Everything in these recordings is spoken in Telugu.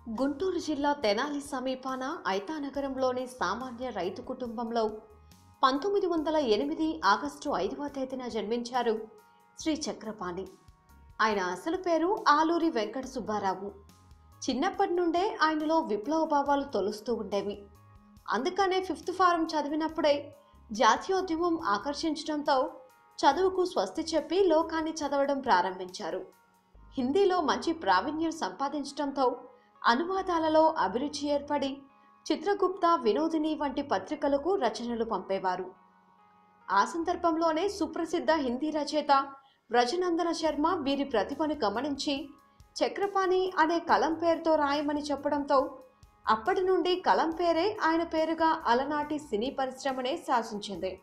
గుంటూరు జిల్లా తెనాలి సమీపాన ఐతానగరంలోని సామాన్య రైతు కుటుంబంలో 1908 ఆగస్టు 5వ తేదీన జన్మించారు శ్రీ చక్రపాణి. ఆయన అసలు పేరు ఆలూరి వెంకట సుబ్బారావు. చిన్నప్పటి నుండే ఆయనలో విప్లవ భావాలు తొలుస్తూ ఉండేవి. అందుకనే 5th ఫారం చదివినప్పుడే జాతీయోద్యమం ఆకర్షించడంతో చదువుకు స్వస్తి చెప్పి లోకాన్ని చదవడం ప్రారంభించారు. హిందీలో మంచి ప్రావీణ్యం సంపాదించడంతో అనువాదాలలో అభిరుచి ఏర్పడి చిత్రగుప్త, వినోదిని వంటి పత్రికలకు రచనలు పంపేవారు. ఆ సందర్భంలోనే సుప్రసిద్ధ హిందీ రచయిత వ్రజనందన శర్మ వీరి ప్రతిభను గమనించి చక్రపాణి అనే కలం పేరుతో రాయమని చెప్పడంతో అప్పటి నుండి కలం పేరే ఆయన పేరుగా అలనాటి సినీ పరిశ్రమనే శాసించింది.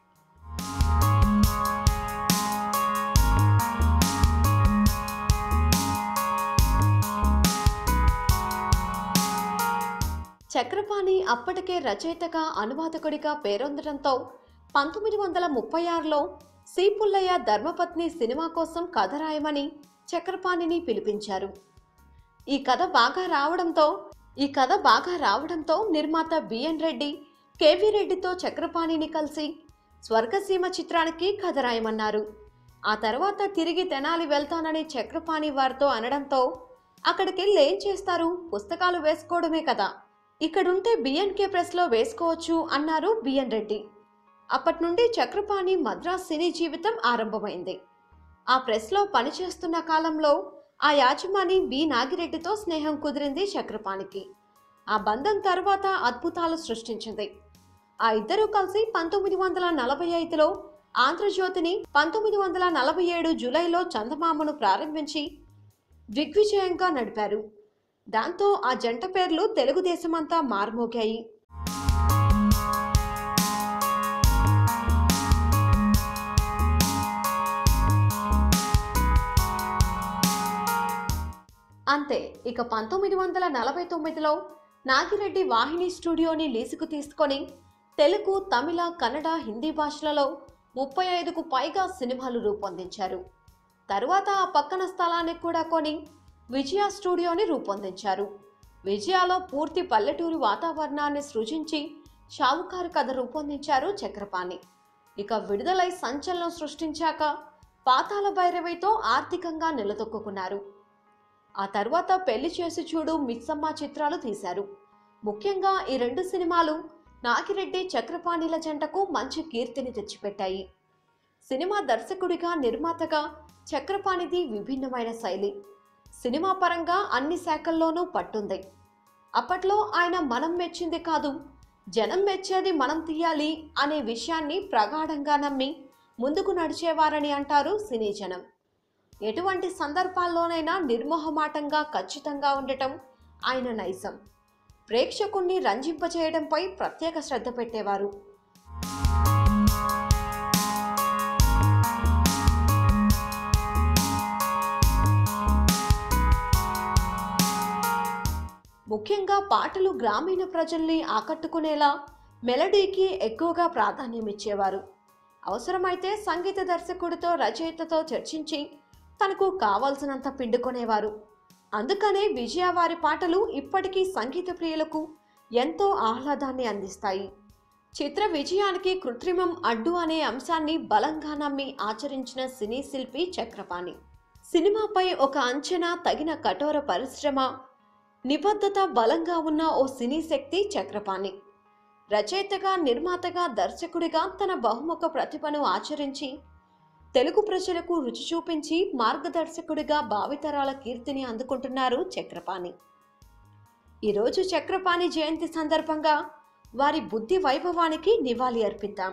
చక్రపాణి అప్పటికే రచయితగా, అనువాదకుడిగా పేరొందడంతో 1936లో సి పుల్లయ్య ధర్మపత్ని సినిమా కోసం కథ రాయమని చక్రపాణిని పిలిపించారు. ఈ కథ బాగా రావడంతో నిర్మాత బిఎన్ రెడ్డి, కేవీ రెడ్డితో చక్రపాణిని కలిసి స్వర్గసీమ చిత్రానికి కథ రాయమన్నారు. ఆ తర్వాత తిరిగి తెనాలి వెళ్తానని చక్రపాణి వారితో అనడంతో అక్కడికెళ్ళి ఏం చేస్తారు, పుస్తకాలు వేసుకోవడమే కదా, ఇక్కడుంటే బిఎన్కే ప్రెస్లో వేసుకోవచ్చు అన్నారు బిఎన్ రెడ్డి. అప్పటి నుండి చక్రపాణి మద్రాస్ సినీ జీవితం ఆరంభమైంది. ఆ ప్రెస్లో పనిచేస్తున్న కాలంలో ఆ యాజమాని బి నాగిరెడ్డితో స్నేహం కుదిరింది చక్రపాణికి. ఆ బంధం తర్వాత అద్భుతాలు సృష్టించింది. ఆ ఇద్దరూ కలిసి 1945లో ఆంధ్రజ్యోతిని, 1947 జూలైలో చందమామను ప్రారంభించి దిగ్విజయంగా నడిపారు. దాంతో ఆ జంట పేర్లు తెలుగుదేశమంతా మారుమోగాయి. అంతే, ఇక 1949లో నాగిరెడ్డి వాహిని స్టూడియోని లీజుకు తీసుకొని తెలుగు, తమిళ, కన్నడ, హిందీ భాషలలో 35కు పైగా సినిమాలు రూపొందించారు. తరువాత ఆ పక్కన స్థలాన్ని కూడా కొని విజయ స్టూడియోని రూపొందించారు. విజయాలో పూర్తి పల్లెటూరు వాతావరణాన్ని సృజించి షావుకారు కథ రూపొందించారు చక్రపాణి. ఇక విడుదలై సంచలనం సృష్టించాక పాతాళ భైరవితో ఆర్థికంగా నిలదొక్కున్నారు. ఆ తర్వాత పెళ్లి చేసి చూడు, మిస్సమ్మ చిత్రాలు తీశారు. ముఖ్యంగా ఈ 2 సినిమాలు నాగిరెడ్డి, చక్రపాణిల జంటకు మంచి కీర్తిని తెచ్చిపెట్టాయి. సినిమా దర్శకుడిగా, నిర్మాతగా చక్రపాణిది విభిన్నమైన శైలి. సినిమా పరంగా అన్ని శాఖల్లోనూ పట్టుంది. అప్పట్లో ఆయన మనం మెచ్చింది కాదు, జనం మెచ్చేది మనం తీయాలి అనే విషయాన్ని ప్రగాఢంగా నమ్మి ముందుకు నడిచేవారని అంటారు సినీ జనం. ఎటువంటి సందర్భాల్లోనైనా నిర్మోహమాటంగా, ఖచ్చితంగా ఉండటం ఆయన నైజం. ప్రేక్షకుణ్ణి రంజింపజేయడంపై ప్రత్యేక శ్రద్ధ పెట్టేవారు. ముఖ్యంగా పాటలు గ్రామీణ ప్రజల్ని ఆకట్టుకునేలా మెలడీకి ఎక్కువగా ప్రాధాన్యం ఇచ్చేవారు. అవసరమైతే సంగీత దర్శకుడితో, రచయితతో చర్చించి తనకు కావాల్సినంత పిండుకొనేవారు. అందుకనే విజయ వారి పాటలు ఇప్పటికీ సంగీత ప్రియులకు ఎంతో ఆహ్లాదాన్ని అందిస్తాయి. చిత్ర విజయానికి కృత్రిమం అడ్డు అనే అంశాన్ని బలంగా నమ్మి ఆచరించిన సినీ శిల్పి చక్రపాణి. సినిమాపై ఒక అంచనా, తగిన కఠోర పరిశ్రమ, నిబద్ధత బలంగా ఉన్న ఓ సినీ శక్తి చక్రపాణి. రచయితగా, నిర్మాతగా, దర్శకుడిగా తన బహుముఖ ప్రతిభను ఆచరించి తెలుగు ప్రజలకు రుచి చూపించి మార్గదర్శకుడిగా భావితరాల కీర్తిని అందుకుంటున్నారు చక్రపాణి. ఈరోజు చక్రపాణి జయంతి సందర్భంగా వారి బుద్ధి వైభవానికి నివాళి అర్పిద్దాం.